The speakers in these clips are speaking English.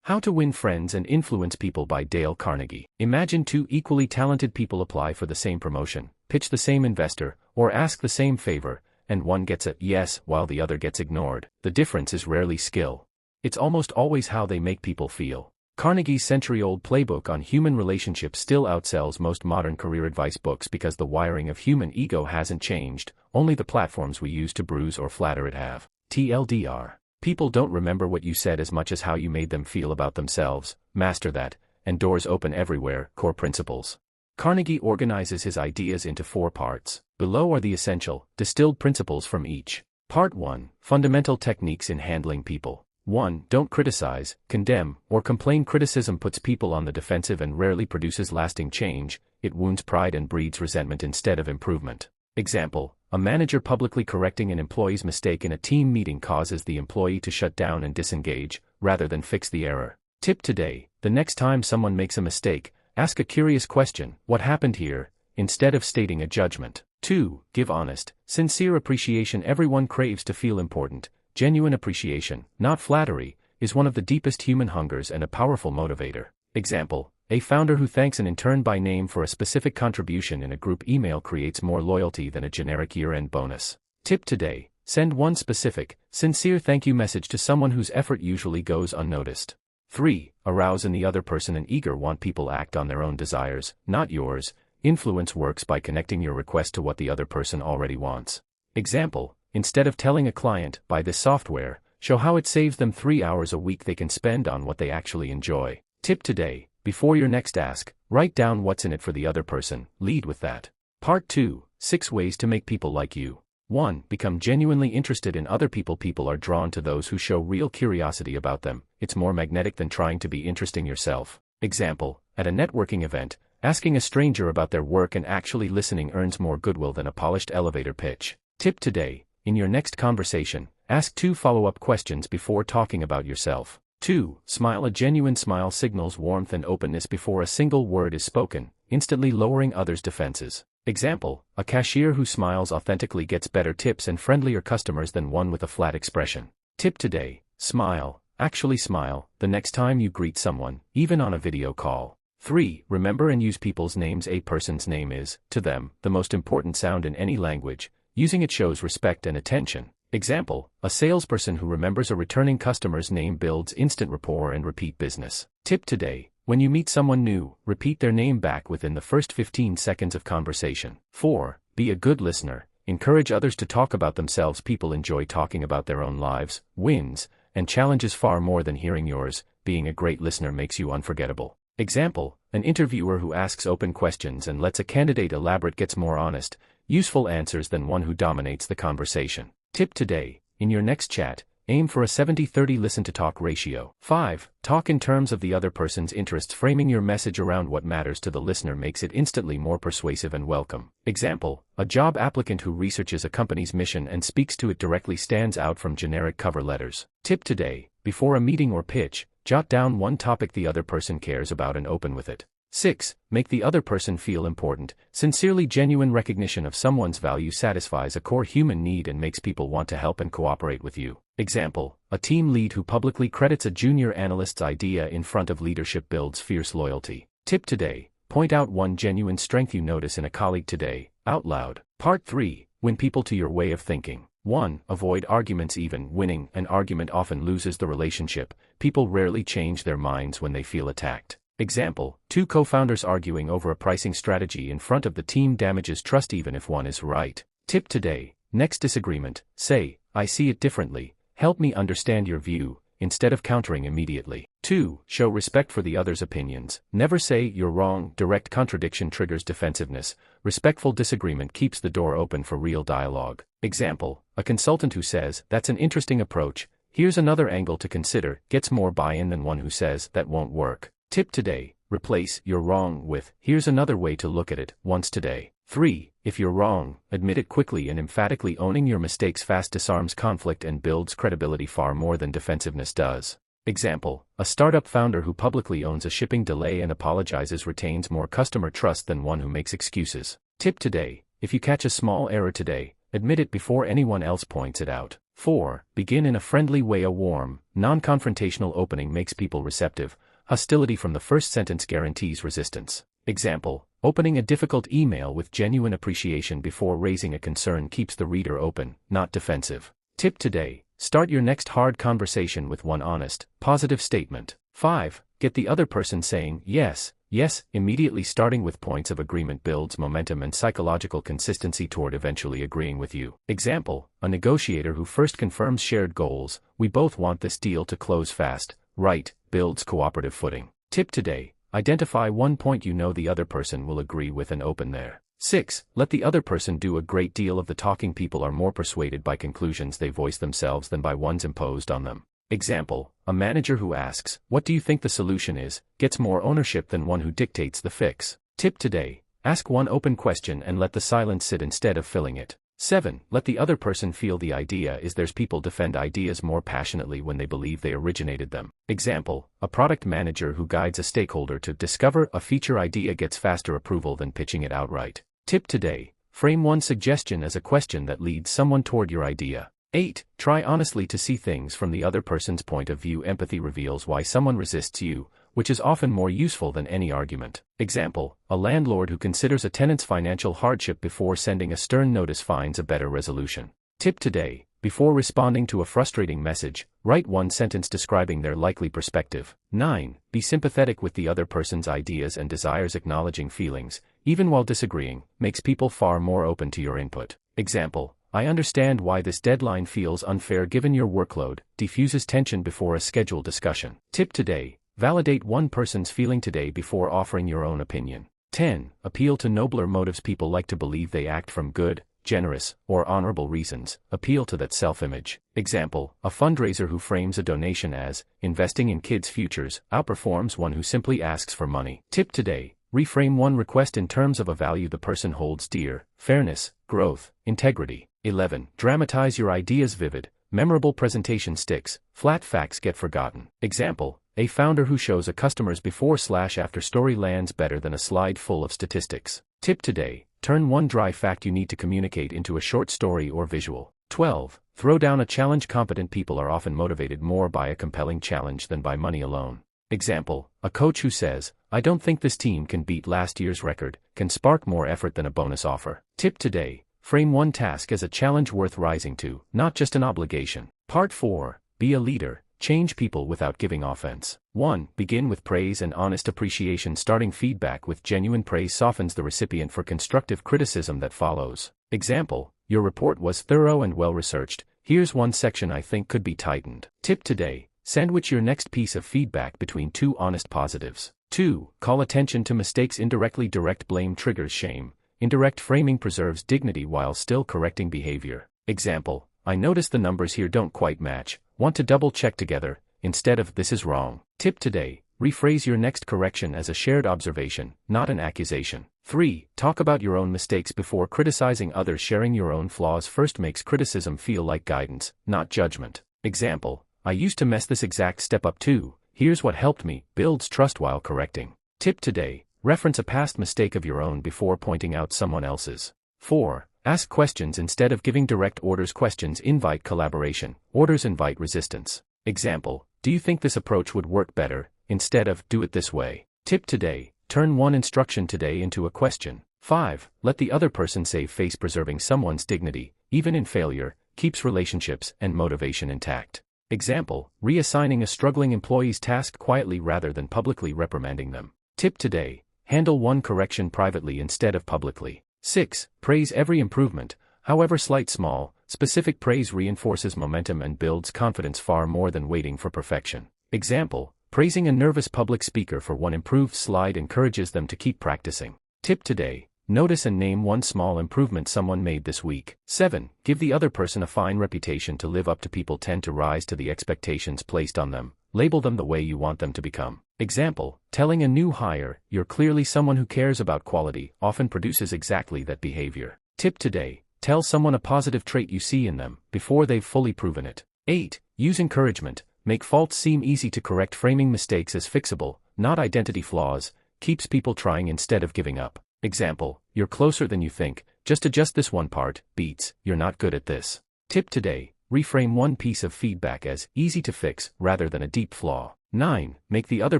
How to Win Friends and Influence People by Dale Carnegie. Imagine two equally talented people apply for the same promotion, pitch the same investor, or ask the same favor, and one gets a yes while the other gets ignored. The difference is rarely skill. It's almost always how they make people feel. Carnegie's century-old playbook on human relationships still outsells most modern career advice books because the wiring of human ego hasn't changed, only the platforms we use to bruise or flatter it have. TLDR. People don't remember what you said as much as how you made them feel about themselves. Master that, and doors open everywhere. Core principles. Carnegie organizes his ideas into 4 parts. Below are the essential, distilled principles from each. Part 1. Fundamental techniques in handling people. 1. Don't criticize, condemn, or complain. Criticism puts people on the defensive and rarely produces lasting change. It wounds pride and breeds resentment instead of improvement. Example: a manager publicly correcting an employee's mistake in a team meeting causes the employee to shut down and disengage, rather than fix the error. Tip today: the next time someone makes a mistake, ask a curious question, what happened here, instead of stating a judgment. 2. Give honest, sincere appreciation. Everyone craves to feel important. Genuine appreciation, not flattery, is one of the deepest human hungers and a powerful motivator. Example: a founder who thanks an intern by name for a specific contribution in a group email creates more loyalty than a generic year-end bonus. Tip today: send one specific, sincere thank you message to someone whose effort usually goes unnoticed. 3. Arouse in the other person an eager want. People act on their own desires, not yours. Influence works by connecting your request to what the other person already wants. Example: instead of telling a client, buy this software, show how it saves them 3 hours a week they can spend on what they actually enjoy. Tip today: before your next ask, write down what's in it for the other person. Lead with that. Part 2. 6 ways to make people like you. 1. Become genuinely interested in other people. People are drawn to those who show real curiosity about them. It's more magnetic than trying to be interesting yourself. Example: at a networking event, asking a stranger about their work and actually listening earns more goodwill than a polished elevator pitch. Tip today: in your next conversation, ask 2 follow-up questions before talking about yourself. 2. Smile. A genuine smile signals warmth and openness before a single word is spoken, instantly lowering others' defenses. Example: a cashier who smiles authentically gets better tips and friendlier customers than one with a flat expression. Tip today: smile, actually smile, the next time you greet someone, even on a video call. 3. Remember and use people's names. A person's name is, to them, the most important sound in any language. Using it shows respect and attention. Example: a salesperson who remembers a returning customer's name builds instant rapport and repeat business. Tip today: when you meet someone new, repeat their name back within the first 15 seconds of conversation. 4. Be a good listener. Encourage others to talk about themselves. People enjoy talking about their own lives, wins, and challenges far more than hearing yours. Being a great listener makes you unforgettable. Example: an interviewer who asks open questions and lets a candidate elaborate gets more honest, useful answers than one who dominates the conversation. Tip today: in your next chat, aim for a 70-30 listen-to-talk ratio. 5. Talk in terms of the other person's interests. Framing your message around what matters to the listener makes it instantly more persuasive and welcome. Example: a job applicant who researches a company's mission and speaks to it directly stands out from generic cover letters. Tip today: before a meeting or pitch, jot down one topic the other person cares about and open with it. 6. Make the other person feel important. Sincerely genuine recognition of someone's value satisfies a core human need and makes people want to help and cooperate with you. Example: a team lead who publicly credits a junior analyst's idea in front of leadership builds fierce loyalty. Tip today: point out one genuine strength you notice in a colleague today, out loud. Part 3. Win people to your way of thinking. 1. Avoid arguments. Even winning an argument often loses the relationship. People rarely change their minds when they feel attacked. Example: 2 co-founders arguing over a pricing strategy in front of the team damages trust even if one is right. Tip today: next disagreement, say, I see it differently, help me understand your view, instead of countering immediately. 2. Show respect for the other's opinions. Never say, you're wrong. Direct contradiction triggers defensiveness. Respectful disagreement keeps the door open for real dialogue. Example: a consultant who says, that's an interesting approach, here's another angle to consider, gets more buy-in than one who says, that won't work. Tip today: replace you're wrong with, here's another way to look at it, once today. 3. If you're wrong, admit it quickly and emphatically. Owning your mistakes fast disarms conflict and builds credibility far more than defensiveness does. Example: a startup founder who publicly owns a shipping delay and apologizes retains more customer trust than one who makes excuses. Tip today: if you catch a small error today, admit it before anyone else points it out. 4. Begin in a friendly way. A warm, non-confrontational opening makes people receptive. Hostility from the first sentence guarantees resistance. Example, opening a difficult email with genuine appreciation before raising a concern keeps the reader open, not defensive. Tip today, start your next hard conversation with one honest, positive statement. 5. Get the other person saying, yes, yes, immediately. Starting with points of agreement builds momentum and psychological consistency toward eventually agreeing with you. Example, a negotiator who first confirms shared goals, we both want this deal to close fast, right, builds cooperative footing. Tip today, identify one point you know the other person will agree with and open there. 6. Let the other person do a great deal of the talking. People are more persuaded by conclusions they voice themselves than by ones imposed on them. Example, a manager who asks, what do you think the solution is, gets more ownership than one who dictates the fix. Tip today, ask one open question and let the silence sit instead of filling it. 7. Let the other person feel the idea is theirs. People defend ideas more passionately when they believe they originated them. Example, a product manager who guides a stakeholder to discover a feature idea gets faster approval than pitching it outright. Tip today, frame one suggestion as a question that leads someone toward your idea. 8. Try honestly to see things from the other person's point of view. Empathy reveals why someone resists you, which is often more useful than any argument. Example, a landlord who considers a tenant's financial hardship before sending a stern notice finds a better resolution. Tip today, before responding to a frustrating message, write one sentence describing their likely perspective. 9. Be sympathetic with the other person's ideas and desires. Acknowledging feelings, even while disagreeing, makes people far more open to your input. Example, I understand why this deadline feels unfair given your workload, diffuses tension before a scheduled discussion. Tip today, validate one person's feeling today before offering your own opinion. 10. Appeal to nobler motives. People like to believe they act from good, generous, or honorable reasons. Appeal to that self-image. Example, a fundraiser who frames a donation as, investing in kids' futures, outperforms one who simply asks for money. Tip today, reframe one request in terms of a value the person holds dear, fairness, growth, integrity. 11. Dramatize your ideas. Vivid, memorable presentation sticks, flat facts get forgotten. Example, a founder who shows a customer's before/after story lands better than a slide full of statistics. Tip today, turn one dry fact you need to communicate into a short story or visual. 12. Throw down a challenge. Competent people are often motivated more by a compelling challenge than by money alone. Example, a coach who says, I don't think this team can beat last year's record, can spark more effort than a bonus offer. Tip today, frame one task as a challenge worth rising to, not just an obligation. Part 4. Be a leader. Change people without giving offense. 1. Begin with praise and honest appreciation. Starting feedback with genuine praise softens the recipient for constructive criticism that follows. Example, your report was thorough and well-researched. Here's one section I think could be tightened. Tip today, sandwich your next piece of feedback between two honest positives. 2. Call attention to mistakes indirectly. Direct blame triggers shame. Indirect framing preserves dignity while still correcting behavior. Example, I noticed the numbers here don't quite match. Want to double check together, instead of this is wrong. Tip today, rephrase your next correction as a shared observation, not an accusation. 3. Talk about your own mistakes before criticizing others. Sharing your own flaws first makes criticism feel like guidance, not judgment. Example, I used to mess this exact step up too. Here's what helped me. Builds trust while correcting. Tip today, reference a past mistake of your own before pointing out someone else's. 4. Ask questions instead of giving direct orders. Questions invite collaboration, orders invite resistance. Example, do you think this approach would work better, instead of do it this way? Tip today, turn one instruction today into a question. 5. Let the other person save face. Preserving someone's dignity, even in failure, keeps relationships and motivation intact. Example, reassigning a struggling employee's task quietly rather than publicly reprimanding them. Tip today, handle one correction privately instead of publicly. 6. Praise every improvement, however slight. Small, specific praise reinforces momentum and builds confidence far more than waiting for perfection. Example, praising a nervous public speaker for one improved slide encourages them to keep practicing. Tip today, notice and name one small improvement someone made this week. 7. Give the other person a fine reputation to live up to. People tend to rise to the expectations placed on them. Label them the way you want them to become. Example, telling a new hire, you're clearly someone who cares about quality, often produces exactly that behavior. Tip today, tell someone a positive trait you see in them, before they've fully proven it. 8. Use encouragement, make faults seem easy to correct. Framing mistakes as fixable, not identity flaws, keeps people trying instead of giving up. Example, you're closer than you think, Just adjust this one part, beats, you're not good at this. Tip today, reframe one piece of feedback as easy to fix rather than a deep flaw. 9. Make the other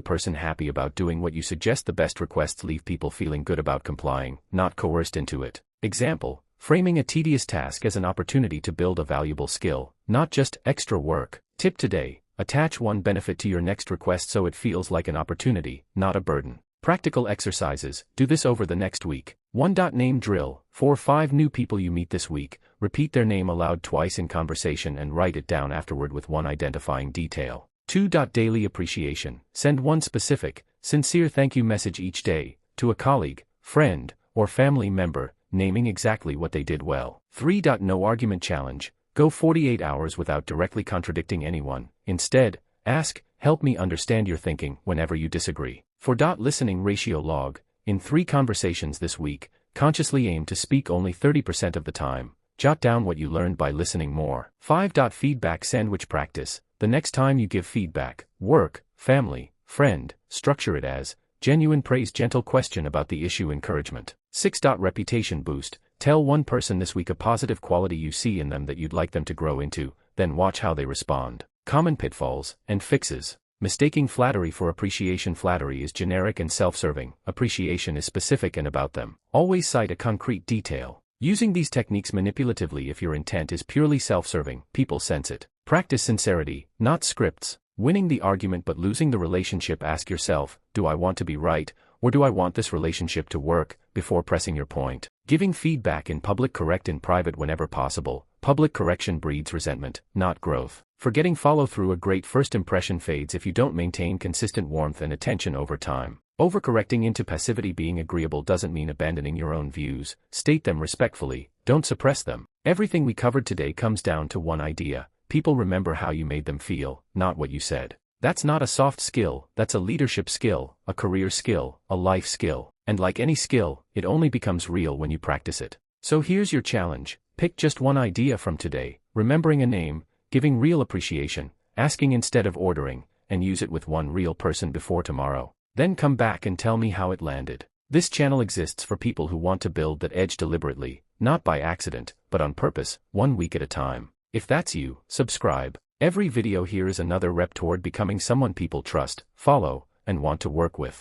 person happy about doing what you suggest. The best requests leave people feeling good about complying, not coerced into it. Example, framing a tedious task as an opportunity to build a valuable skill, not just extra work. Tip today, attach one benefit to your next request so it feels like an opportunity, not a burden. Practical exercises, do this over the next week. 1. Name drill, for 5 new people you meet this week, repeat their name aloud twice in conversation and write it down afterward with one identifying detail. 2. Daily appreciation, send one specific, sincere thank you message each day, to a colleague, friend, or family member, naming exactly what they did well. 3. No argument challenge, go 48 hours without directly contradicting anyone, instead, ask, help me understand your thinking whenever you disagree. 4. Listening ratio log, in 3 conversations this week, consciously aim to speak only 30% of the time, jot down what you learned by listening more. 5. Feedback sandwich practice, the next time you give feedback, work, family, friend, structure it as, genuine praise, gentle question about the issue, encouragement. 6. Reputation boost, tell one person this week a positive quality you see in them that you'd like them to grow into, then watch how they respond. Common pitfalls and fixes. Mistaking flattery for appreciation. Flattery is generic and self-serving, appreciation is specific and about them. Always cite a concrete detail. Using these techniques manipulatively if your intent is purely self-serving, people sense it. Practice sincerity, not scripts. Winning the argument but losing the relationship. Ask yourself, do I want to be right, or do I want this relationship to work, before pressing your point. Giving feedback in public, correct in private whenever possible. Public correction breeds resentment, not growth. Forgetting follow-through. A great first impression fades if you don't maintain consistent warmth and attention over time. Overcorrecting into passivity. Being agreeable doesn't mean abandoning your own views. State them respectfully, don't suppress them. Everything we covered today comes down to one idea. People remember how you made them feel, not what you said. That's not a soft skill, that's a leadership skill, a career skill, a life skill. And like any skill, it only becomes real when you practice it. So here's your challenge. Pick just one idea from today, remembering a name, giving real appreciation, asking instead of ordering, and use it with one real person before tomorrow. Then come back and tell me how it landed. This channel exists for people who want to build that edge deliberately, not by accident, but on purpose, 1 week at a time. If that's you, subscribe. Every video here is another rep toward becoming someone people trust, follow, and want to work with.